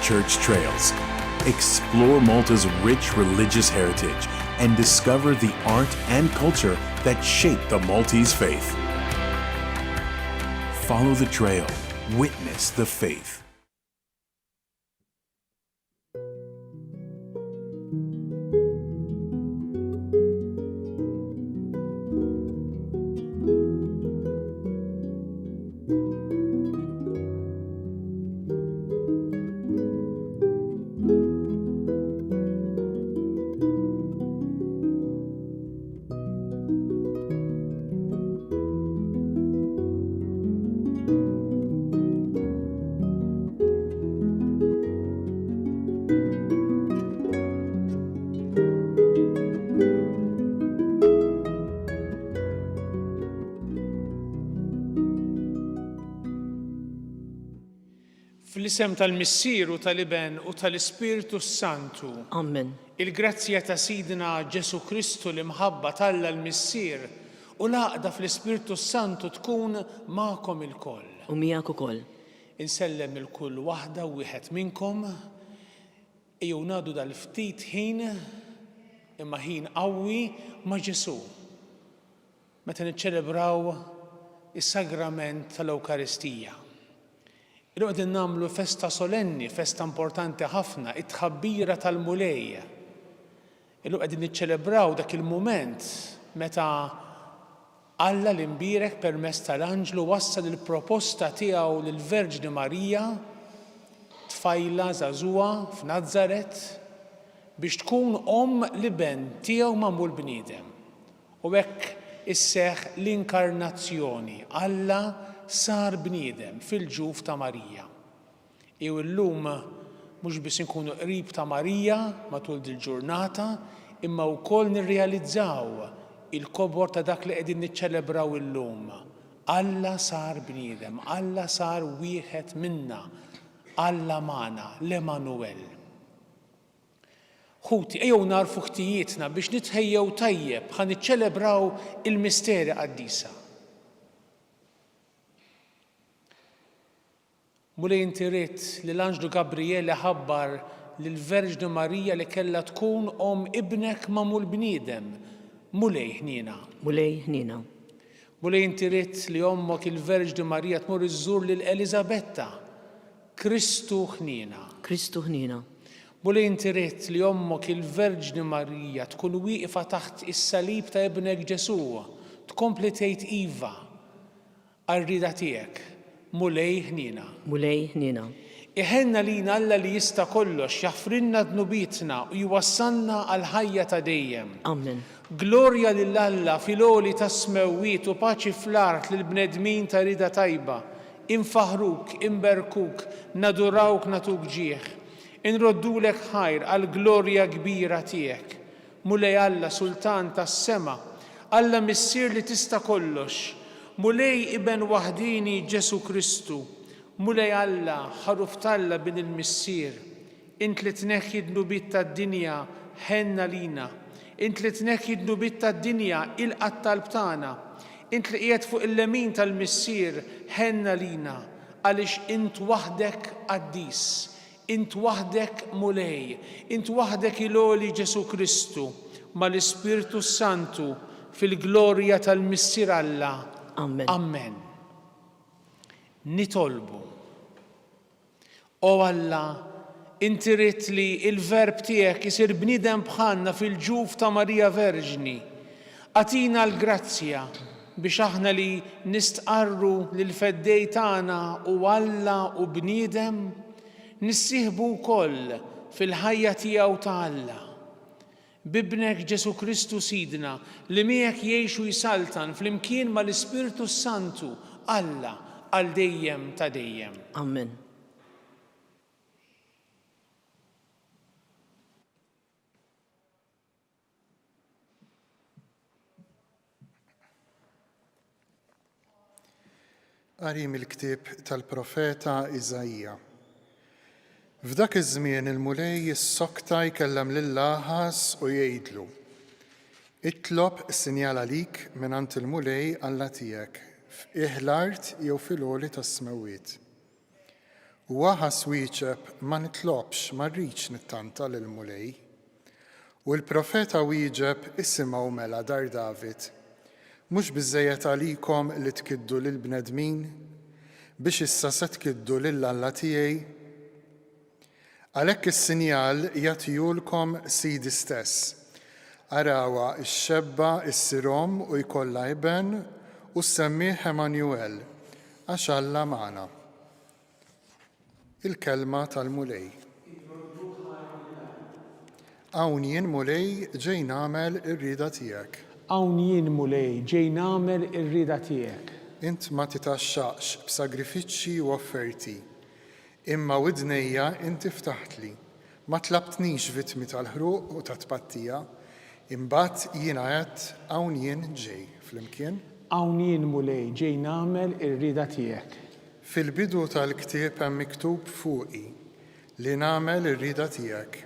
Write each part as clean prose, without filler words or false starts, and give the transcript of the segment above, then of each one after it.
church trails. Explore Malta's rich religious heritage and discover the art and culture that shape the Maltese faith. Follow the trail. Witness the faith. Fl-isem tal-Missieru tal-Iben u tal-Ispiritu Santu. Amen. Il-grazzja ta' Sidna Ġesu Kristu li mħabba Alla l-Missier u l-għaqda fl-Ispiritu Santu tkun magħkom il-koll. U miegħek ukoll. Insellem il-kull waħda u wieħed minnkom ejjew ngħadu dal-ftit ħin imma ħin qawwi ma' Ġesu. Meta niċċelebraw is-sagrament tal-Ewkaristija. Illu qegħdin nagħmlu festa solenni, festa importanti ħafna, it-tħabbira tal-mulej. Illu qegħdin niċċelebraw dak il-mument meta Alla l-imbierek permezz tal-Anġlu wassal il-proposta tiegħu lill-Verġni Marija, tfajla żagħżugħa f'Nażaret, biex tkun l-iben tiegħu magħmul bniedem. U hekk isseħħ l-inkarnazzjoni. Alla sar bniedem fil-ġuf ta' Marija. Jew illum mhux biss inkunu qrib ta' Marija matul dil-ġurnata, imma wkoll nirrealizzaw il-kobor ta' dak li qegħdin niċċelebraw illum. Alla sar bniedem, Alla sar wieħed minna, Alla magħna, l-Emanuel. Ħuti, ejjew narfu ħtijietna biex nitħejjew tajjeb ħa niċċelebraw il-misteri qaddisa. Mulej inti rid li l-Anġlu Gabriele ħabbar lill-Verġni Marija li kellha tkun ibnek magħmul bniedem. Mulej ħniena. Mulej ħniena. Mulej inti rid li ommok il-Verġni Marija tmur iżżur lil Eliżabetta. Kristu ħniena. Kristu ħniena. Mulej inti rid li ommok il-Verġni Marija tkun wieqfa taħt is-salib ta' ibnek Ġesu, tkompli tgħid iva għar-rieda tiegħek. Mulej ħniena. Mulej ħniena. Iħenna lina Alla li jista' kollox jaħfrinna dnubitna u jwassalna għal ħajja ta' dejjem. Amen. Glorja lil Alla fil-għoli ta' smewwiet u paċi fl-art lill-bnedmin ta' rida tajba. Infaħruk, imberkuk, nadurawk natuk ġieħ. Inroddulek ħajr għal glorja kbira tiegħek. Mulej Alla Sultan tas-sema, Alla Missier li tista' kollox. Mulej iben waħdini Ġesu Kristu, mulej Alla ħaruf Alla bin il-Missier, int li tneħħi dnubit tad-dinja ħenna lina, int li tneħħi dnubit tad-dinja ilqat talb tagħna, int li qiegħed fuq il-lemin tal-Missier ħenna lina, għaliex int waħdek qaddis, int waħdek mulej, int waħdek il-għoli Ġesu Kristu, mal-Ispiritu Santu fil-glorja tal-Missier Alla. Amen. Amen. Nitolbu. O Alla, inti rid li il-verb tiegħek isir bniedem bħalna fil-ġuf ta' Marija Verġni. Atina l-grazzja biex aħna li nistqarru lil feddej tagħna u Alla u bniedem nissieħbu wkoll fil-ħajja tiegħu ta' Alla. Bibnek Ġesu Kristu Sidna li miegħek jgħixu jisaltan flimkien mal-Ispiritu Santu Alla għal dejjem ta' dejjem. Amen. Qari mill-ktieb tal-profeta Iżajja. F'dak iż-żmien il-mulej jissokta jkellem lil Laħas u jgħidlu: Itlob sinjal għalik mingħand il-mulej Alla tiegħek f'qiegħ l-art jew fil-għoli tas-smewwiet. Waħas wieġeb ma nitlobx ma rridx nittanta lil mulej. U l-profeta wieġeb isimgħu mela dar David. Mhux biżżejjed għalikom li tkiddu lil bnedmin biex issa se tkiddu lill-Alla tiegħi. Għalhekk is-sinjal jagħtihulkom Sidi stess. Arawa x-xebba issirhom u jkollha iben u semmih Emanuel għax Alla magħna. Il-kelma tal-mulej. Hawn jien mulej ġej nagħmel ir-rieda tiegħek. Hawn jien mulej ġej nagħmel ir-rieda tiegħek. Int ma titaxxaqx b'sagrifiċċji u offerti, imma widnejja inti ftaħtli. Ma tlabtnix vittmi tal-ħruq u ta' tpattija, imbagħad jiena għedt hawn jien ġej flimkien. Hawn jien mulej ġej nagħmel ir-rieda tiegħek. Fil-bidu tal-ktieb hemm miktub fuqi li nagħmel ir-rieda tiegħek.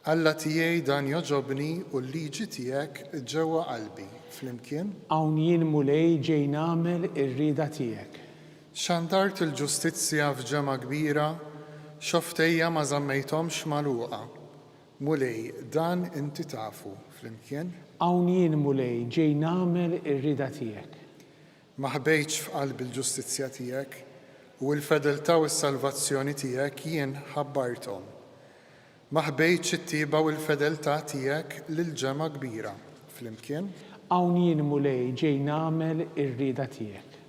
Alla tiegħi dan joġobni u l-liġi tiegħek ġewwa qalbi. Flimkien? Hawn jien mulej ġej nagħmel ir-rieda tiegħek. Xandart il-ġustizzja f'ġemma kbira, xoftejja ma żammejthomx magħluqa. Mulej dan inti tafu. Flimkien? Hawn jien mulej ġej nagħmel ir-rieda tiegħek. Ma ħbejtx f'qalbi l-ġustizzja tiegħek u l-fedeltà u s-salvazzjoni tiegħek jien ħabbarthom. Ma ħbejtx it-tieba u l-fedeltà tiegħek lil ġemma kbira. Flimkien? Hawn jien mulej ġej nagħmel ir-rieda tiegħek.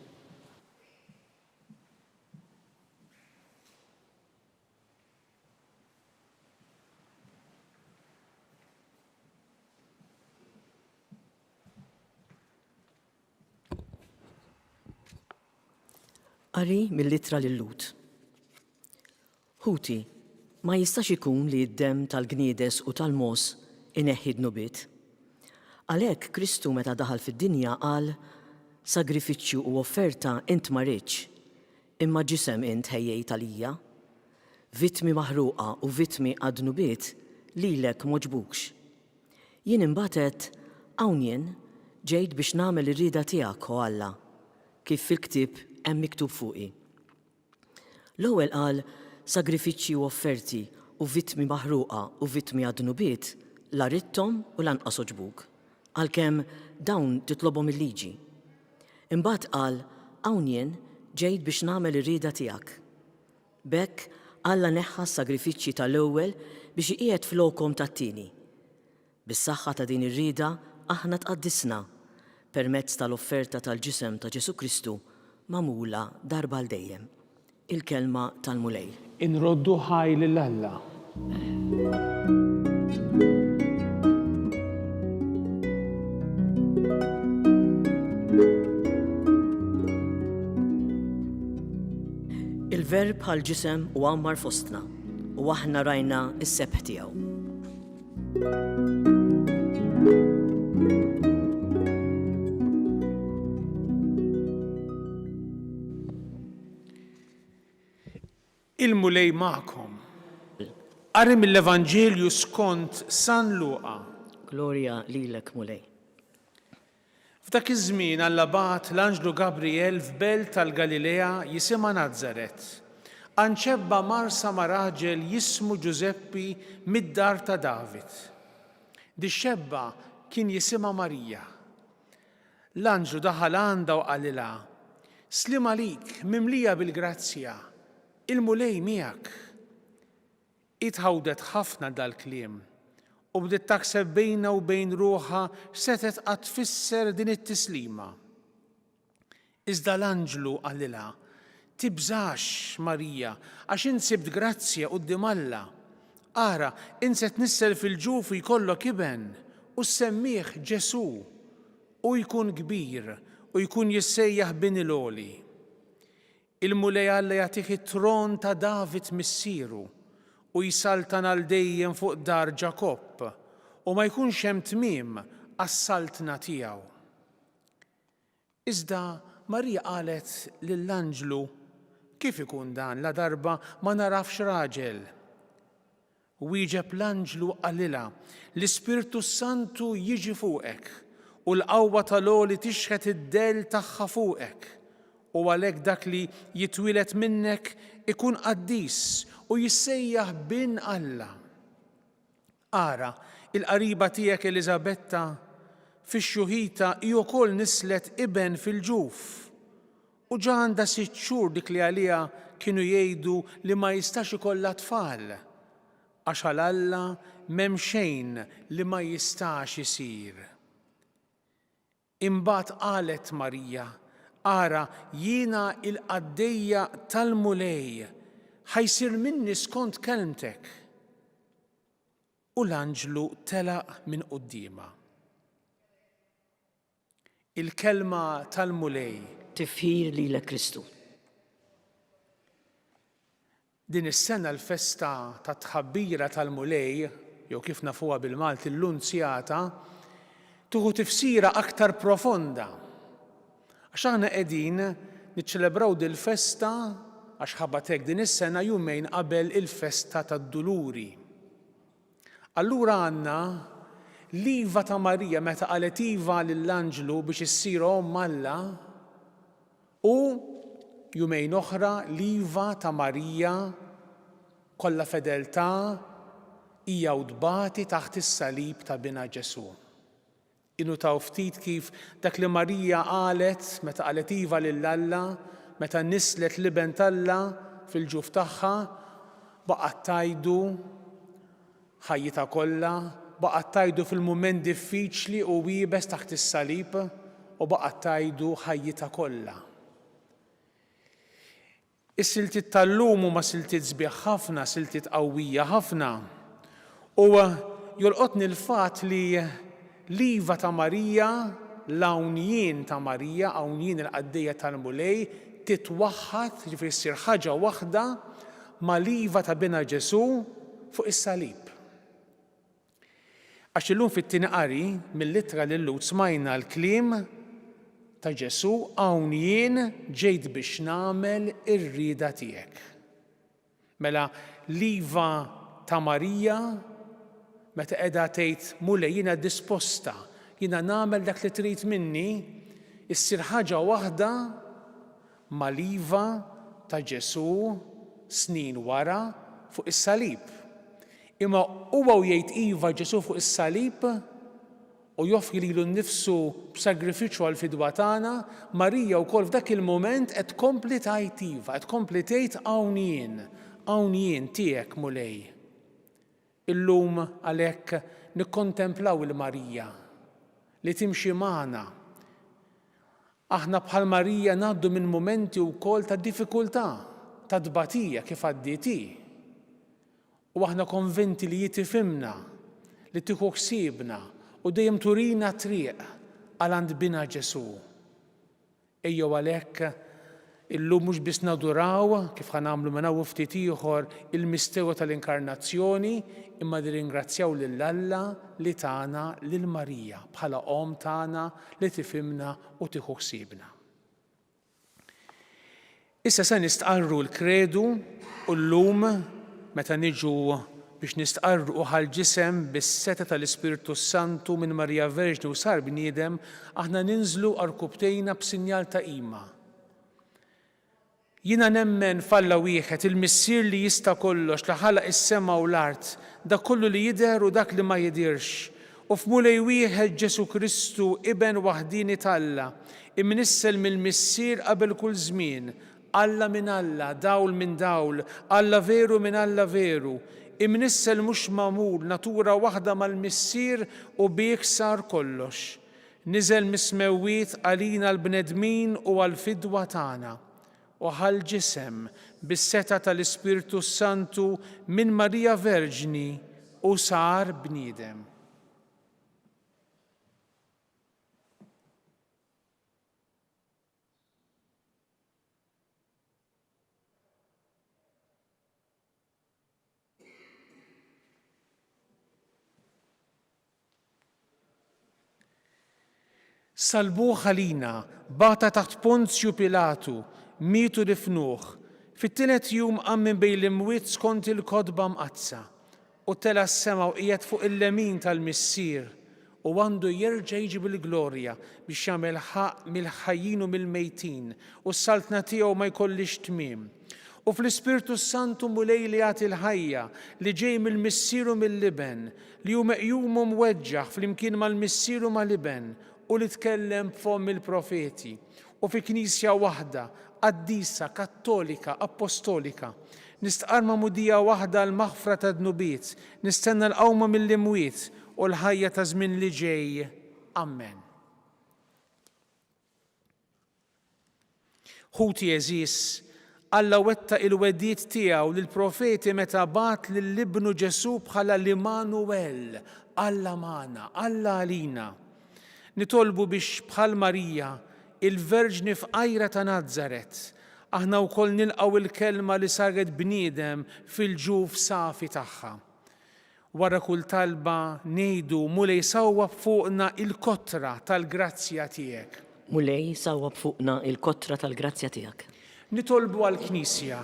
Qari mill-littra lil-Lut. Ħuti, ma jistax ikun li d-dem tal-gniedes u tal-mos ineħħi d-nubiet. Għalhekk Kristu meta daħal fid-dinja qal sagrifiċċju u offerta int ma rridx, imma ġisem int ħejjejt għalija. Vittmi maħruqa u vittmi għad-nubiet lilek moġbukx. Jien imbagħad hawn jien ġejt biex nagħmel ir-rieda tiegħek o Alla, kif fil-ktieb hemm miktub fuqi. L-ewwel qal sagrifiċċji u offerti u vittmi maħruqa u vittmi għad-nubiet la ridthom u lanqas oġbuk, għalkemm dawn titlobhom il-liġi. Imbagħad qal hawn jien ġejt biex nagħmel ir-rieda tiegħek. B'hekk Alla neħħa s-sagrifiċċji tal-ewwel biex iqiegħed flowkom tat-tieni. Bis-saħħa ta' din ir-rieda aħna tqaddisna permezz tal-offerta tal-ġisem ta' Ġesu Kristu magħmula darba l dejjem. Il-kelma tal-mulej. Inroddu ħaj lill-Alla. Il-verb bħal ġisem u għammar fostna u aħna rajna s-sebħ tiegħu. Il-mulej magħkom. Qari mill-Evanġelju skont San Luqa. Glorja lilek mulej. F'dak iż-żmien Alla bagħat l-Anġlu Gabriel f'belt tal-Galilea jisimha Nażaret. Anċebba marsa ma' raġel jismu Ġuseppi mid-dar ta' David. Dix-xebba kien jisimha Marija. L-Anġlu daħal għandha u qalilha: Slim għalik, mimlija bil-grazzja, il-mulej miegħek. Itħawdet ħafna dal-kliem u bdiet taħseb bejna u bejn ruħha setet qatt tfisser din it-tislima. Iżda l-Anġlu qalilha: Tibżax, Marija, għax insibt grazzja quddiem Alla. Ara, inset nissel fil-ġuf u jkollok iben u semmih Ġesu u jkun kbir u jkun jissejjaħ Biniloli. Il-mulej Alla jagħtik it-tron ta' David missieru u jsaltan għal dejjem fuq dar Ġakobb u ma jkunx hemm tmiem għas-saltna tiegħu. Iżda Marija qalet lill-Anġlu: Kif ikun dan la darba ma narafx raġel? Wieġeb l-Anġlu qalilha: L-Ispirtu Santu jiġi fuqek u l-qawwa tal-għoli tixħet id-del tagħha fuqek u għalhekk dak li jitwilet minnek ikun qaddis u jissejjaħ bin Alla. Ara, il-qariba tiegħek Eliżabetta fix-xuħita hi wkoll nislet iben fil-ġuf u ġa għandha 6 xhur dik li għaliha kienu jgħidu li ma jistax ikollha tfal għax għal Alla m'hemm xejn li ma jistax isir. Imbagħad qalet Marija, ara jiena il-qaddejja tal-mulej ħajsir minni skont kelmtek. U l-anġlu telaq minn qudiemha. Il-kelma tal-mulej Tifħir lilek Kristu. din is-sena l-festa ta' tħabbira tal-mulej, jew kif nafuha bil-Malti l-Unzjata, tuħu tifsira aktar profonda. Għax aħna qegħdin niċċelebraw dil-festa għax ħabatek din is-sena jumejn qabel il-festa tad-Duluri. Allura għandna l-iva ta' Marija meta qalet iva lill-anġlu biex issir Omm Alla u jumejn oħra l-iva ta' Marija kollha fedeltà hija udbati taħt is-salib ta' bina Ġesu. Inhu taw ftit kif dak li Marija qalet meta qalet iva lill-Alla, meta nislet l-iben tal-Alla fil-ġuf tagħha, baqgħet tajdu ħajjita kollha, baqgħet tajdu fil-mument diffiċli u wiebes taħt is-salib u baqgħet tajdu ħajjita kollha. Is-siltiet tal-lum huma siltiet sbieħ ħafna, siltiet qawwija ħafna. U jolqotni l-fatt li l-iva ta' Marija, l-hawnjien ta' Marija, hawnjien il-qaddejja tal-mulej, titwaħħad, ġifieri ssir ħaġa waħda ma' l-iva ta' bina Ġesu fuq is-salib. Għax illum fit-tieni qari mill-littra lil Lut smajna l-kliem ta' Ġesu hawn jien ġejt biex nagħmel ir-rieda tiegħek. Mela l-iva ta' Marija meta qiegħda tgħid mulej jiena disposta, jiena nagħmel dak li trid minni, issir ħaġa waħda mal-iva ta' Ġesu snin wara fuq is-salib. Imma huwa jgħid iva Ġesu fuq is-salib u joffri lilu nnifsu b'sagrifiċċju għall-fidwa tagħna, Marija wkoll f'dak il-mument qed tkompli tgħid iva, qed tkompli tgħid hawn jien tiegħek mulej. Illum għalhekk nikkontemplaw il-Marija li timxi magħna. Aħna bħal Marija ngħaddu minn mumenti wkoll ta' diffikultà, ta' tbatija kif għaddieti. U aħna konvinti li jitifimna, li tieħu ħsiebna u dejjem turina triq għal għand bina Ġesu. Ejjew għalhekk illum mhux biss naduraw kif ħanamlu minn hawn ftit ieħor il-misteru tal-inkarnazzjoni, imma nirringrazzjaw lil Alla li tagħna lil Marija bħala Omm tagħna li tifhimna u tieħu ħsiebna. Issa se nistqarru l-kredu u llum meta niġu biex nistqarru ħal-ġisem bis-seta tal-Ispiritu Santu minn Marija Verġni u sar bniedem, aħna ninżlu arkubtejna b'sinjal ta' qima. Jiena nemmen f'Alla wieħed il-missier li jista' kollox li ħalaq is-sema u l-art, dak kollu li jidher u dak li ma jidirx. U f'mulej wieħed Ġesu Kristu iben waħdini tal-Alla, imnissel mill-missier qabel kull żmien, Alla minn Alla, dawl minn dawl, Alla veru minn Alla veru, imnissel mhux magħmul, natura waħda mal-missier u bih sar kollox. Niżel mis-smewwiet għalina l-bnedmin u għall-fidwa tagħna. U ħal-ġisem bis-seta tal-Ispiritu Santu minn Marija Verġni u sar bniedem. Salbuh għalina, bata taħt Ponzju Pilatu, mietu difnuh, fit-tielet jum qam minn bejn l-imwiet skont il-kodba mqazza, u tela s-sema u qiegħed fuq il-lemin tal-missier, u għandu jerġa' jiġi bil-glorja biex jagħmel ħaq mill-ħajjin u mill-mejtin u s-saltna tiegħu ma jkollix tmiem. U fl-Ispirtu Santu mulej li jagħti l-ħajja li ġej mill-missieru mill-liben li hu meqjum u mweġġaħ flimkien mal-missieru mal-liben u li tkellem b'fom il-profeti u fi knisja waħda qaddisa, kattolika, apostolika. Nistqar mudija waħda l-maħfra ta' dnubiet, nistenna l-qawma mill-imwiet u l-ħajja ta' żmien li ġej. Amen. Ħuti eżis, Alla wetta il-weddiet tiegħu lill-profeti meta bat lill-Ibnu Ġesu bħala l-Immanuel, Alla magħna, Alla għalina. Nitolbu biex bħal Marija, il-Verġni f'qajra ta' Nażaret, aħna wkoll nilqgħu il-kelma li saret bniedem fil-ġuf safi tagħha. Wara kull talba ngħidu mulej sawwab fuqna il-kotra tal-grazzja tiegħek. Mulej sawwab fuqna il-kotra tal-grazzja tiegħek. Nitolbu għall-Knisja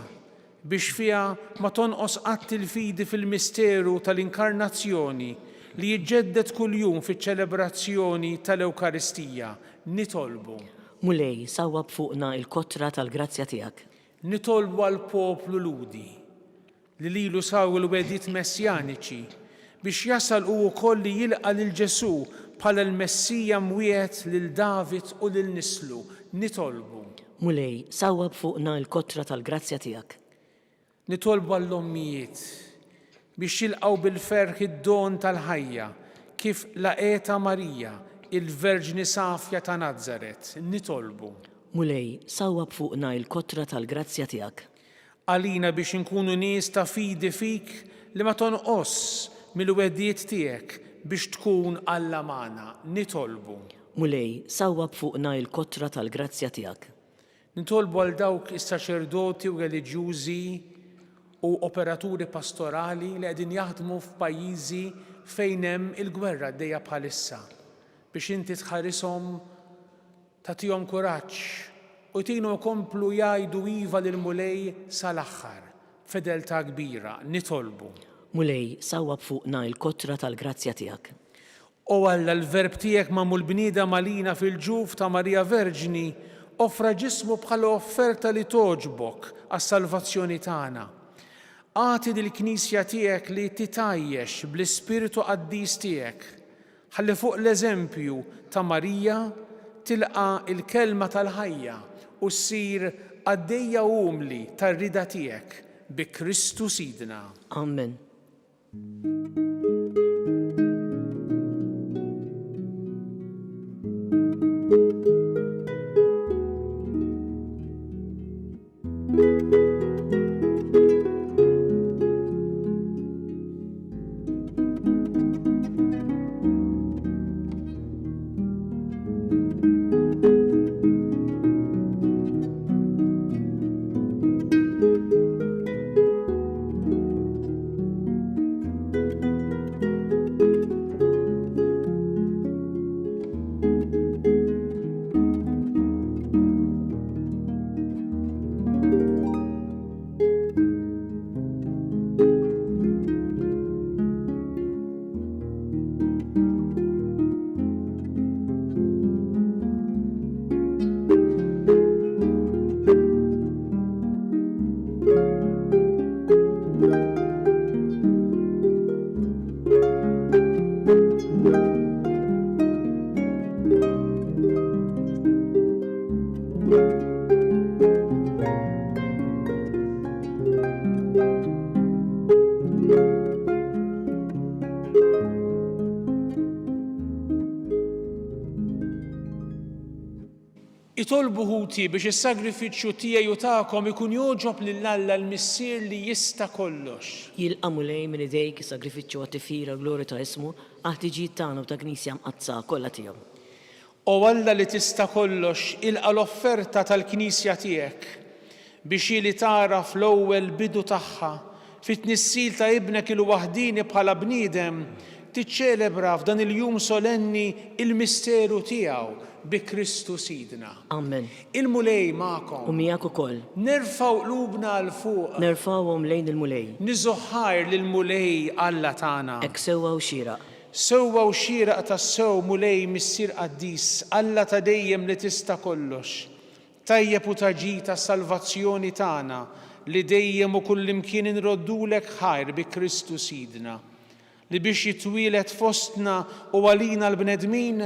biex fiha ma tonqos qatt il-fidi fil-misteru tal-inkarnazzjoni li jiġġedded kuljum fiċ-ċelebrazzjoni tal-Ewkaristija. Nitolbu. Mulej sawwab fuqna il-kotra tal-grazzja tiegħek. Nitolbu għall-poplu ludi li lilu saw il-wedit messjaniċi biex jasal u wkoll li jilqa' lil Ġesu bħala l-Messija mwiet lil David u lil nislu. Nitolbu. Mulej sawwab fuqna il-kotra tal-grazzja tiegħek. Nitolbu għall-ommijiet biex jilqgħu bil-ferħ id-don tal-ħajja kif laqieta Marija, il-Verġni Safja ta' Nażaret. Nitolbu. Mulej sawwab fuqna il-kotra tal-grazzja tiegħek. Għalina biex inkunu nies ta' fidi fik li ma tonqos mill-weddiet tiegħek biex tkun Alla magħna. Nitolbu. Mulej sawwab fuqna il-kotra tal-grazzja tiegħek. Nitolbu għal dawk is-saċerdoti u reliġjużi u operaturi pastorali li qegħdin jaħdmu f'pajjiżi fejn hemm il-gwerra għaddejja bħalissa biex inti tħarishom tagħtihom kuraġġ u jtinu jkomplu jgħidu iva lil mulej sal-aħħar f'fedeltà kbira. Nitolbu. Mulej sawwab fuqna il-kotra tal-grazzja tiegħek. U Alla l-verb tiegħek magħmul bnieda malina fil-ġuf ta' Marija Verġni offra ġismu bħala offerta li toġbok għas-salvazzjoni tagħna. Għati dil-Knisja tiegħek li titgħajjex bl-Ispiritu Qaddis tiegħek. Ħalli fuq l-eżempju ta' Marija tilqa' il-kelma tal-ħajja u ssir għaddejja umli tar-rida tiegħek bi Kristu Sidna. Amen. Itolbu ħuti biex is-sagrifiċċju tiegħi u tagħkom ikun joġob lil Alla l-Missier li jista' kollox. Jilqa' mulej minn idejk is-sagrifiċċju għat-tifira glorja ta' ismu għal-ħtiġijiet tagħna u ta' Knisja mqazza kollha tiegħu. O Alla li tista' kollox, ilqa' l-offerta tal-Knisja tiegħek biex ili tara fl-ewwel bidu tagħha fit-tnissil ta' ibnek il-waħdini bħala bniedem tiċċelebra f'dan il-jum solenni il-misteru tiegħu bi Kristu Sidna. Amen. Il-mulej U magħkom. miegħek ukoll. Nerfgħu qlubna l fuq. Nerfgħuhom lejn il-mulej. Niżoħħar lil mulej Alla tagħna. Hekk sewwa u xieraq. Sewwa u xieraq tas-sew mulej missier qaddis, Alla ta' dejjem li tista' kollox. Tajjeb u taġi tas-salvazzjoni tagħna li dejjem u kullimkien inroddulek ħajr bi Kristu Sidna. Li biex jitwielet fostna u għalina l-bnedmin,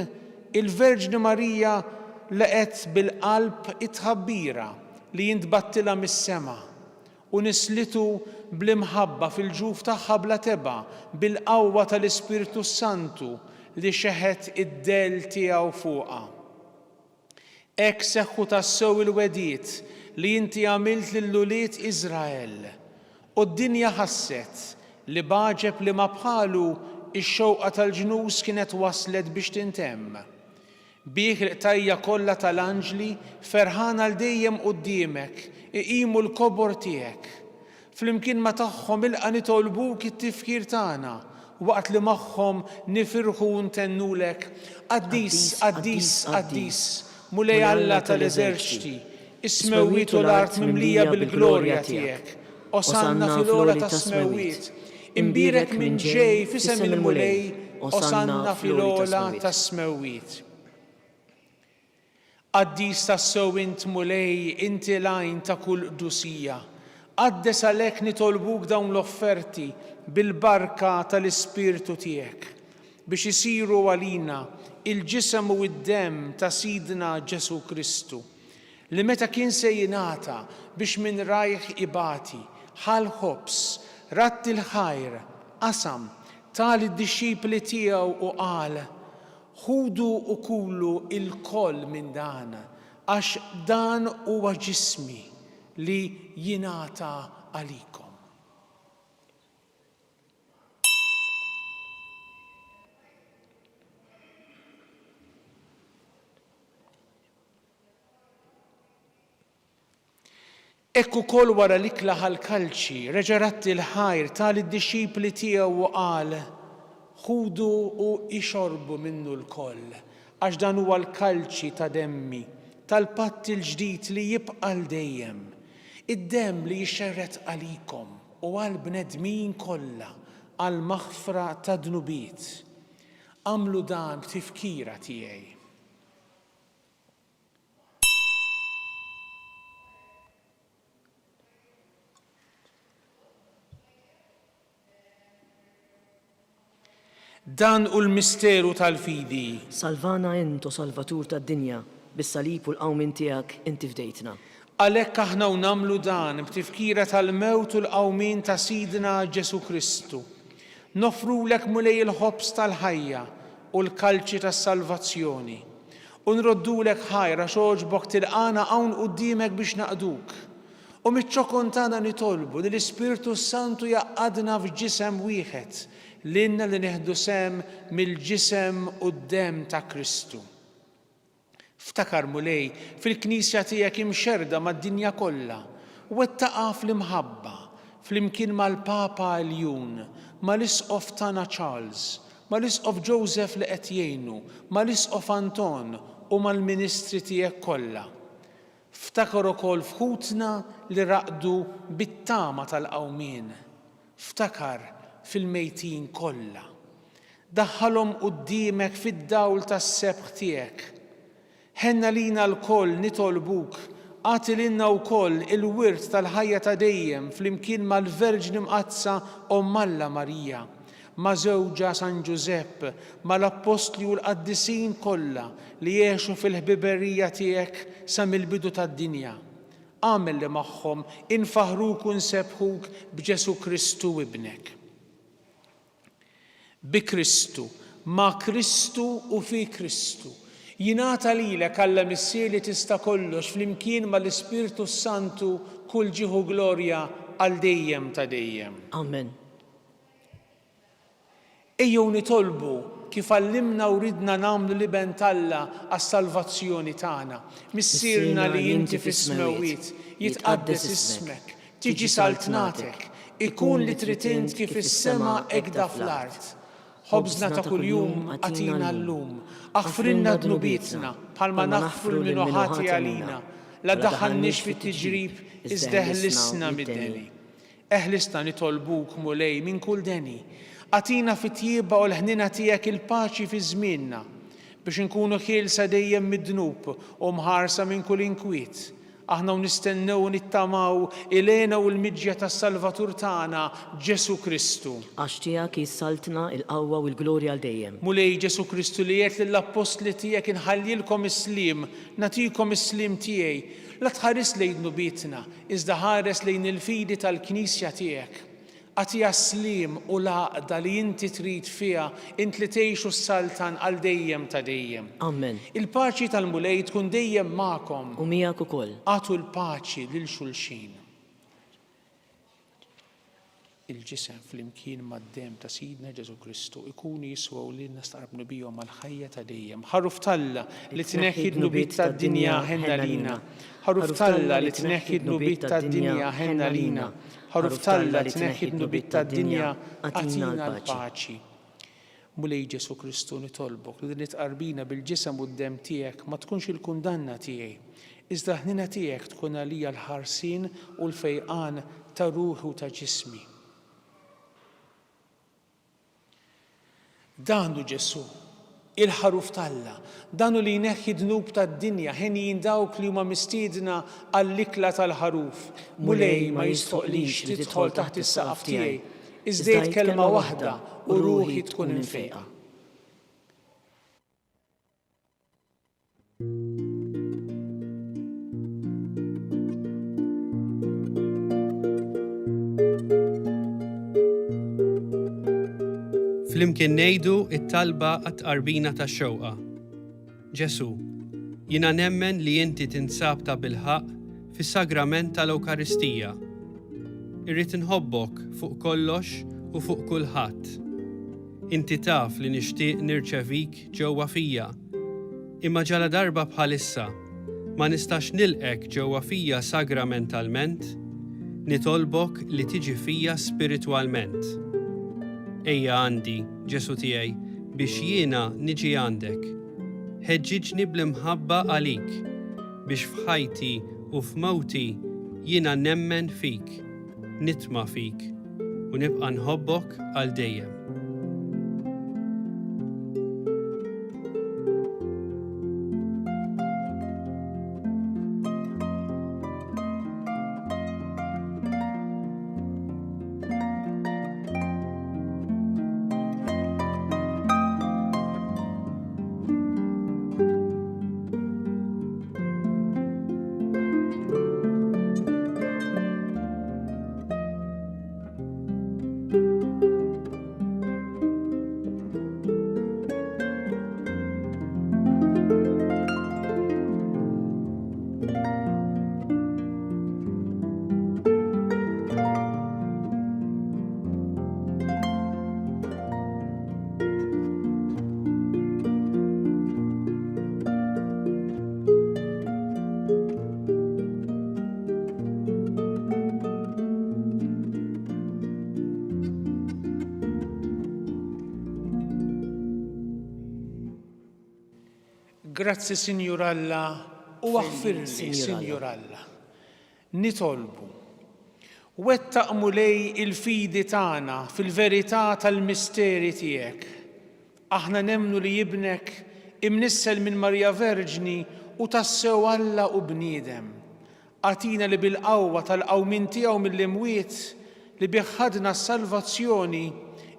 il-Verġni Marija laqet bil-qalb it-tħabbira li jintbattilha mis-sema u nislitu bl-imħabba fil-ġuf tagħha bla teba bil-qawwa tal-Ispiritu Santu li xeħet id-del tiegħu fuqha. Hekk seħħu tassew il-wediet li inti għamilt lill-ulied Iżrael u d-dinja ħasset li baġeb li ma bħalu ix-xewqa tal-ġnus kienet waslet biex tintemm. Bih il-qtajja kollha tal-anġli ferħana l dejjem quddiemek iqimu l-kobor tiegħek. Flimkien ma tagħhom ilqa' nitolbuk it-tifkir tagħna waqt li magħhom nifirħu ntennulek Qaddis, Qaddis, Qaddis, mulej Alla tal-eżerċiti, is-smewwiet u l-art mimlija bil-glorja tiegħek. Osanna fil-ola tas-smewwiet, imbirek minn ġej f'isem il-mulej, osanna fil-ola tas-smewwiet. Qaddis tas-sew int mulej, inti lajn ta' kull qdusija. Qaddes għalhekk nitolbuk dawn l-offerti bil-barka tal-Ispirtu tiegħek biex isiru għalina il-ġisem u d-demm ta' Sidna Ġesu Kristu li meta kien se jingħata biex minn rajħ ibati ħal ħobs ratt il-ħajr qasam tal id-dixxipli tiegħu u qal ħudu u kulu il-koll minn dan għax dan huwa ġismi li jingħata għalikom. Ekk ukoll wara li klaħ għall-kalċi reġa' ratti l-ħajr tal id-dixxipli tiegħu u qal ħudu u ixorbu minnu l-koll għax dan huwa l-kalċi ta' demmi tal-patt il-ġdid li jibqa' l dejjem. Id-demm li jixxerret għalikom u għall-bnedmin kollha għal maħfra ta' dnubiet. Għamlu dan b'tifkira tiegħi. Dan u l-misteru tal-fidi. Salvana int, o Salvatur tad-dinja, bis-salib u l-qawmin tiegħek inti fdejtna. Għalhekk aħna u nagħmlu dan b'tifkira tal-mewt u l-qawmin ta' Sidna Ġesu Kristu. Nofrulek mulej il-ħobs tal-ħajja u l-kalċi tas-salvazzjoni. U nroddulek ħajra xogħġbok tilqana hawn quddiemek biex naqduk. U miċ-ċokon tagħna nitolbu li l-Ispirtu Santu jaqgħadna f'ġisem wieħed l-inna li neħdu sem mill-ġisem u d-dem ta' Kristu. Ftakar mulej fil-Knisja tiegħek imxerda mad-dinja kollha u wettaqa fl-imħabba flimkien mal-Papa Eljun, mal-Isqof tagħna Charles, mal-Isqof Joseph li qed jgħinu, mal-Isqof Anton u mal-Ministri tiegħek kollha. Ftakar ukoll fħutna li raqdu bit-tama tal-qawmien. Ftakar fil-mejtin kollha. Daħħalhom quddiemek fid-dawl tas-sebħ tiegħek. Ħenna lina l-koll nitolbuk, għati lilna wkoll il-wirt tal-ħajja ta' dejjem flimkien mal-Verġni Mqazza Omm Alla Marija, ma' żewġa San Giuseppe, mal-Apostli u l-Qaddisin kollha li jgħixu fil-ħbiberija tiegħek sa mill-bidu tad-dinja. Għamel li magħhom infaħruk u nsebħuk b'Ġesu Kristu ibnek. Bi Kristu, ma' Kristu u fi Kristu. Jingħata lilek Alla missier li tista' kollox flimkien mal-Ispirtu Santu kull ġieħu glorja għal dejjem ta' dejjem. Amen. Ejjew nitolbu kif għallimna u ridna nagħmlu liben Alla għas-salvazzjoni tagħna. Missierna li inti fis-smewwiet, jitqaddes ismek, tiġi saltnatek, ikun li trid int kif is-sema hekk da fl-art. Ħobżna ta' kuljum għatina llum, aħfrilna dnubietna bħalma naħfru minnu ħati għalina, la daħħalniex fit-tiġrib iżda eħlisna mid-deni. Eħlisna nitolbuk mulej minn kull deni, Atina fit-tjieba u l-ħnina tiegħek il-paċi fi żmienna biex inkunu ħielsa dejjem mid-dnub u mħarsa minn kull inkwiet. Aħna nistennew nittamaw ilena u l-miġja tas-Salvatur tagħna Ġesu Kristu. Għax tiegħek jissaltna il-qawwa u l-glorja għal dejjem. Mulej Ġesu Kristu li jgħid lill-apostli tiegħek inħallilkom is-slim, nagħtikom is-slim tiegħi. La tħares lejn nubietna, iżda ħares lejn il-fidi tal-Knisja tiegħek. Għatija slim u laqda li inti trid fiha int li tgħixu s-saltan għal dejjem ta' dejjem. Amen. Il-paċi tal-Mulej tkun dejjem magħkom. U miegħek ukoll. Għatu l-paċi lil xulxin. Il-ġisem flimkien mad-dem ta' Sidna Ġesu Kristu ikunu jiswaw li nistaqrbnu bihom għal-ħajja ta' dejjem. Ħaruf Talla li tneħħi d-nubiet tad-dinja ħenna lina. Ħaruf Talla li tneħħi d-nubiet tad-dinja ħenna lina. Ħaruf Talla li tneħħi d-nubiet tad-dinja għatina l-paċi. Mulej Ġesu Kristu nitolbok li nitqarbina bil-ġisem u d-dem tiegħek ma tkunx il-kundanna tiegħi. Iżda ħnina tiegħek tkun għalija l-ħarsin u l-fejqan ta' ruħi u ta' ġismi. Danu Ġesu, il-ħaruf Talla, danu li jneħħi dnub tad-dinja ħin dawk li huma mistiedna għall-ikla tal-ħaruf. Mulej ma jistoqlix li tidħol taħt is-saqaf tiegħi, iżdejt kelma waħda u ruħi tkun infejqa. Flimkien ngħidu it-talba għat-tqarbina tax-xewqa. Ġesu, jiena nemmen li inti tinsab ta' bilħaq fis-sagrament tal-Ewkaristija. Irrid inħobbok fuq kollox u fuq kulħadd. Inti taf li nixtieq nirċevik ġewwa fija, imma ġala darba bħalissa ma nistax nilqek ġewwa fija sagramentalment, nitolbok li tiġi fija spiritwalment. Ejja għandi, Ġesu tiegħi, biex jiena niġi għandek. Ħeġġiġni bl-imħabba għalik, biex f'ħajti u f'mewti jiena nemmen fik, nitma' fik u nibqa' nħobbok għal dejjem. Grazzi Sinjur Alla u aħfirli Sinjur Alla. Nitolbu. Wettaq Mulej il-fidi tagħna fil-verità tal-misteri tiegħek. Aħna nemmnu li jibnek imnissel minn Marja Verġni u tassew Alla u bniedem. Għatina li bil-qawwa tal-qawmin tiegħu mill-imwiet li biħħadna s-salvazzjoni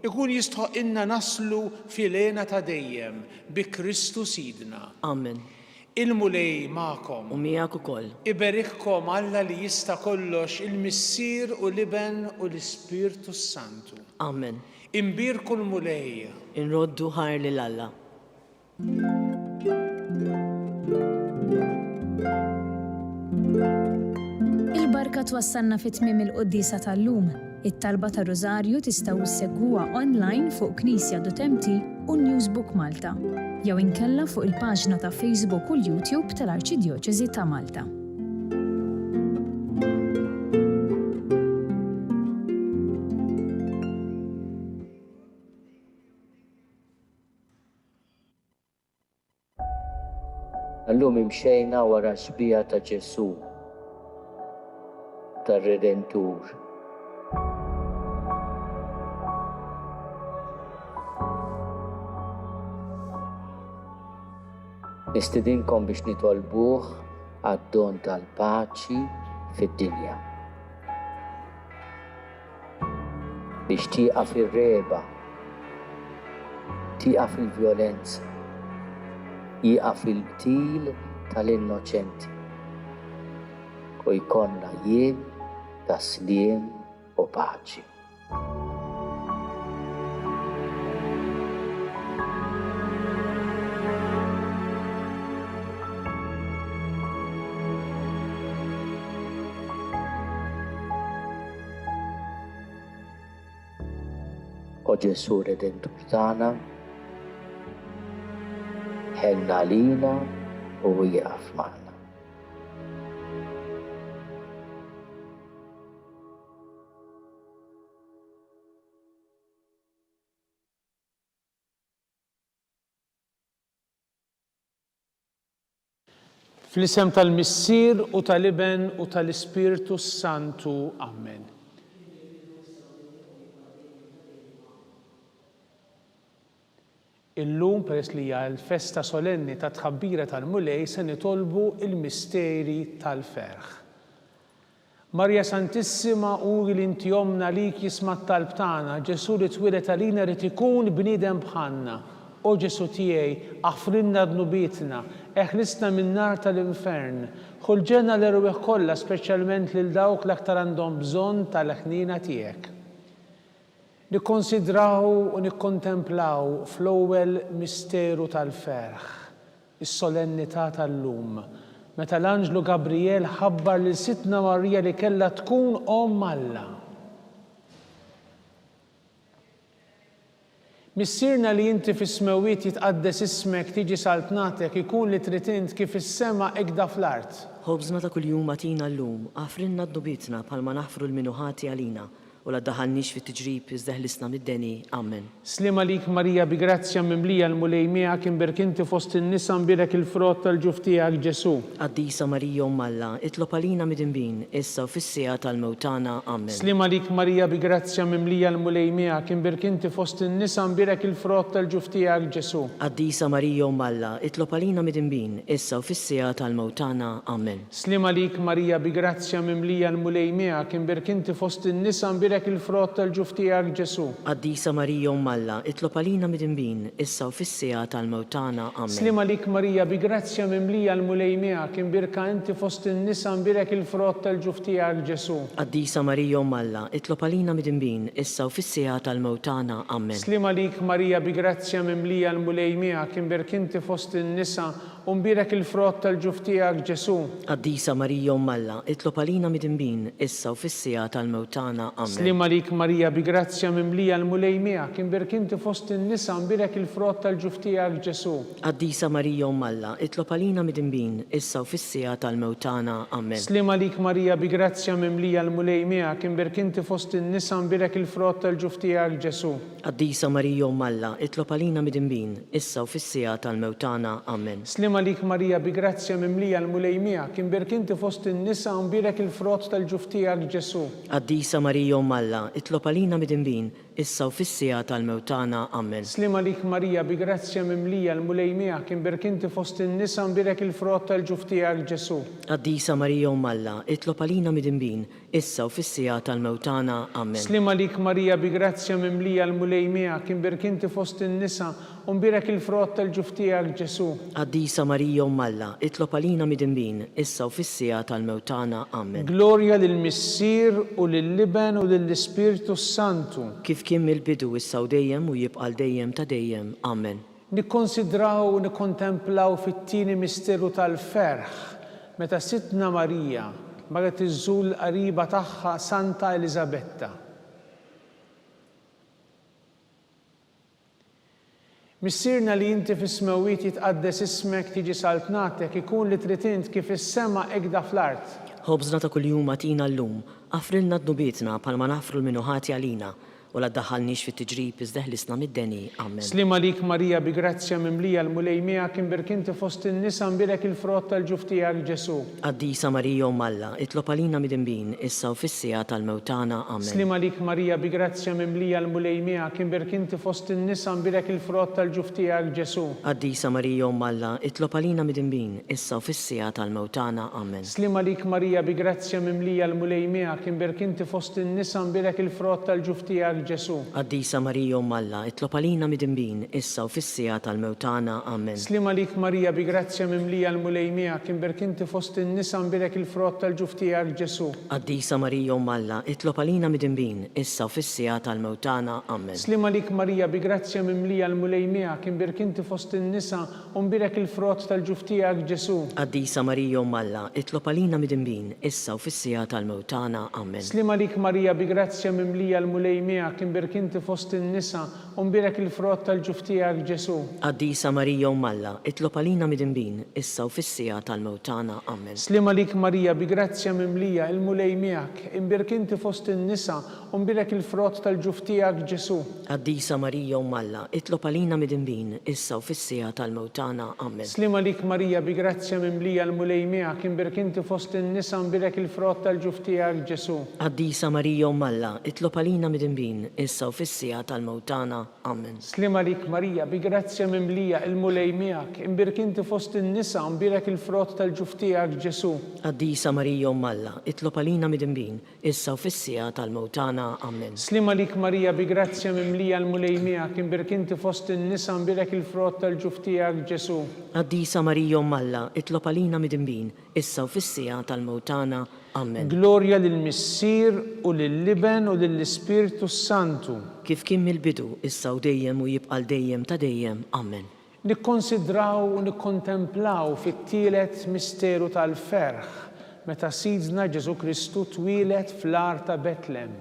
ikun jistħoq inna naslu fil-għena ta' dejjem bi Kristu Sidna. Amen. Il-Mulej ma'kom. U miegħek ukoll. Iberikkom Alla li jista' kollox il-Missier u l-Iben u l-Ispirtu Santu. Amen. Imbirku l-Mulej. Inroddu ħar lil Alla. Il-barka twassalna fit-tmiem il-Quddisa tal-lum. It-talba ta' Rożarju tistgħu issegwuha online fuq Knisja.mt u Newsbook Malta, jew inkella fuq il-paġna ta' Facebook u l-YouTube tal-Arċidjoċeżi ta' Malta. Allum imxejna wara xbija ta' Ġesu, tar-Redentur. Nistidinkom biex nitolbuh għad-don tal-paċi fid-dinja. Biex tieqaf ir-reba, tieqaf il-vjolenza, jieqaf il-qtil tal-innoċenti. U jkollna jiem ta' sliem u paċi. O Ġesu Redentur tagħna, ħenna lina u wieqaf magħna. Fl-isem tal-Missier u tal-Iben u tal-Ispiritu Santu. Amen. Illum peress li hija l-festa solenni ta' tħabbira tal-mulej se nitolbu il-misteri tal-ferħ. Marja Santissima uri li inti omna lik jisma' t-talb tagħna, Ġesu li twilet għalina rid ikun bniedem bħalna. O Ġesu tiegħi, aħfrinna dnubietna, eħlisna min-nar tal-infern, ħolġenna l-erwieħ kollha speċjalment lil dawk l-aktar għandhom bżonn tal-ħnina tiegħek. Nikkonsidraw u nikkontemplaw fl-ewwel misteru tal-ferħ, is-solennità tal-lum, meta l-Anġlu Gabriel ħabbar lil Sitna Marija li kellha tkun Omm Alla. Missierna li inti fis-smewiet jitqaddes ismek tiġi saltnatek ikun li trid int kif is-sema ekda fl-art. Ħobżna ta' kuljum atina llum, għafrinna d-dubitna bħalma naħfru l-minuħati għalina. U la daħalniex fit-tiġrib iżdeħlisna mid-deni. Amen. Slima lik Marija bi grazzja mimlija l-mulej miegħek imberkinti fost in-nisa mbirek il-frott tal-ġuf tiegħek Ġesu. Qaddisa Marija Omm Alla, itlob għalina mid-inbin, issa u fis-sija tal-mewtana. Amen. Slima lik Marija bi grazzja mimlija l-mulej miegħek imberkinti fost in-nisa mbirek il-frott tal-ġuf tiegħek Ġesu. Qaddisa Marija Omm Alla, itlob għalina mid-inbin, issa u fis-sija tal-mewtana. Amen. Slima lik Marija bi grazzja mimlija l-mulej miegħek imberkinti fost in-nisa mbirek il-frott tal-ġuf tiegħek Ġesu. Qaddisa Marija Omm Alla, itlob għalina mid-inbin, issa u fis-sija tal-mewtana. Amen. Slima lik Marija bi grazzja mimlija l-mulej miegħek imbirka inti fost in-nisa mbirek il-frott tal-ġuf tiegħek Ġesu. Qaddisa Marija Omm Alla, itlob għalina mid-inbin, issa u fis-sija tal-mewtana. Amen. Slima lik Marija bi grazzja mimlija l-mulej miegħek imbirk inti fost in-nisa u mbirek il-frott tal-ġuf tiegħek Ġesu. Qaddisa Marija Omm Alla, itlob għalina mid-inbin, issa u fis-sija tal-mewtana. Amen. Slima lik Marija bi grazzja mimlija l-mulej miegħek imbirk inti fost in-nisa mbirek il-frott tal-ġuf tiegħek Ġesu. Qaddisa Marija Omm Alla, itlob għalina mid-inbin, issa u fis-sija tal-mewtana. Amen. Slima lik Marija bi grazzja mimlija l-mulej miegħek imbirk inti fost in-nisa mbirek il-frott tal-ġuf tiegħek Ġesu. Qaddisa Marija Omm Alla, itlob għalina mid-inbin, issa u fis-sija tal-mewtana. Amen. Slima lik Marija bi grazzja mimlija l-mulej miegħek imbirk inti fost in-nisa mbirek il-frott tal-ġuf tiegħek Ġesu. Qaddisa Marija Omm Alla, itlob għalina mid-inbin, issa u fis-sija tal-mewtana. Amen. Slima lik Marija bi grazzja mimlija l-mulej miegħek imbirk inti fost in-nisa mbirek il-frott tal-ġuf tiegħek Ġesu. Qaddisa Marija Omm Alla, itlob għalina mid-inbin, issa u fis-sija tal-mewtana. Amen. Slima lik Marija bi grazzja mimlija l-mulej miegħek imbirk inti fost in-nisa mbirek il-frott tal-ġuf tiegħek Ġesu. Qaddisa Marija Omm Alla, itlob għalina mid-inbin, issa u fis-sija tal-mewtana. Amen. Glorja lill-Missier u lill-Iben u lill-Ispiritu Santu. Kif kien mill-bidu issa u dejjem u jibqa' dejjem ta' dejjem. Amen. Nikkonsidraw u nikkontemplaw fit-tieni misteru tal-ferħ meta Sitna Marija marret iżżur qariba tagħha Santa Elisabetta. Missierna li inti fis-smewiet jitqaddes ismek tiġi saltnatek ikun li trid int kif is-sema ekda fl-art. Ħobżna ta' kuljum atina llum, għafrilna d-nubietna bħalma naħfru l-minuħati għalina, u la ddaħħalniex fit-tiġrib iżda ħlisna mid-deni. Amen. Slima lik Marija bi grazzja mimlija l-mulej miegħek imberkinti fost in-nisa nbirek il-frott tal-ġuf tiegħek Ġesu. Qaddisa Marija Umm Alla, itlob għalina midinbin issa u fis-sija tal-mewtana. Amen. Slima lik Marija bi grazzja mimlija l-mulej miegħek imberkinti fost in-nisa nbirek il-frott tal-ġuf tiegħek Ġesu. Qaddisa Marija Umm Alla, itlob għalina midinbin issa u fis-sija tal-mewtana. Amen. Slima lik Marija bi grazzja mimlija l-mulej miegħek imberkinti fost in-nisa nbirek il-frott tal-ġuf tiegħek Ġesu. Qaddisa Marija Umm Alla, itlob għalina midinbin issa u fis-sija tal-mewtana. Amen. Slima lik Marija bi grazzja mimlija l-mulej miegħek imberkinti fost in-nisa nbirek il-frott tal-ġuf tiegħek Ġesu. Qaddisa Marija Umm Alla, itlob għalina midinbin issa u fis-sija tal-mewtana. Amen. Slima lik Marija bi grazzja mimlija l-mulej miegħek imberkinti fost in-nisa nbirek il-frott tal-ġuf tiegħek Ġesu. Qaddisa Marija Umm Alla, itlob għalina midinbin issa u fis-sija tal-mewtana. Amen. Slima lik Marija bi grazzja mimlija l-mulej miegħek imberkinti fost in-nisa nbirek il-frott tal-ġuf tiegħek Ġesu. Qaddisa Marija Umm Alla, itlob għalina midinbin issa u fis-sija tal-mewtana. Amen. Slima lik Marija bi grazzja mimlija l-mulej miegħek imberkinti fost in-nisa nbirek il-frott tal-ġuf tiegħek Ġesu. Qaddisa Marija Umm Alla, itlob għalina midinbin issa u fis-sija tal-mewtana. Amen. Slima lik Marija bi grazzja mimlija l-mulej miegħek imberkinti fost in-nisa nbirek il-frott tal-ġuf tiegħek Ġesu. Qaddisa Marija Umm Alla, itlob għalina midinbin issa u fis-sija tal-mewtana. Amen. Slima lik Marija bi grazzja mimlija l-mulej miegħek imberkinti fost in-nisa nbirek il-frott tal-ġuf tiegħek Ġesu. Qaddisa Marija Umm Alla, itlob għalina midinbin issa u fis-sija tal-mewtana. Amen. Slima lik Marija bi grazzja mimlija l-mulej miegħek imberkinti fost in-nisa nbirek il-frott tal-ġuf tiegħek Ġesu. Qaddisa Marija Umm Alla, itlob għalina midinbin issa u fis-sija tal-mewtana. Amen. Glorja lill-Missier u lill-Liben u lill-Ispirtu Santu. Kif kien mill-bidu issa u dejjem u jibqa' dejjem ta' dejjem. Amen. Nikkonsidraw u nikkontemplaw fit-tielet misteru tal-ferħ meta Sidna Ġesu Kristu twieled fl-ar ta' Betlem.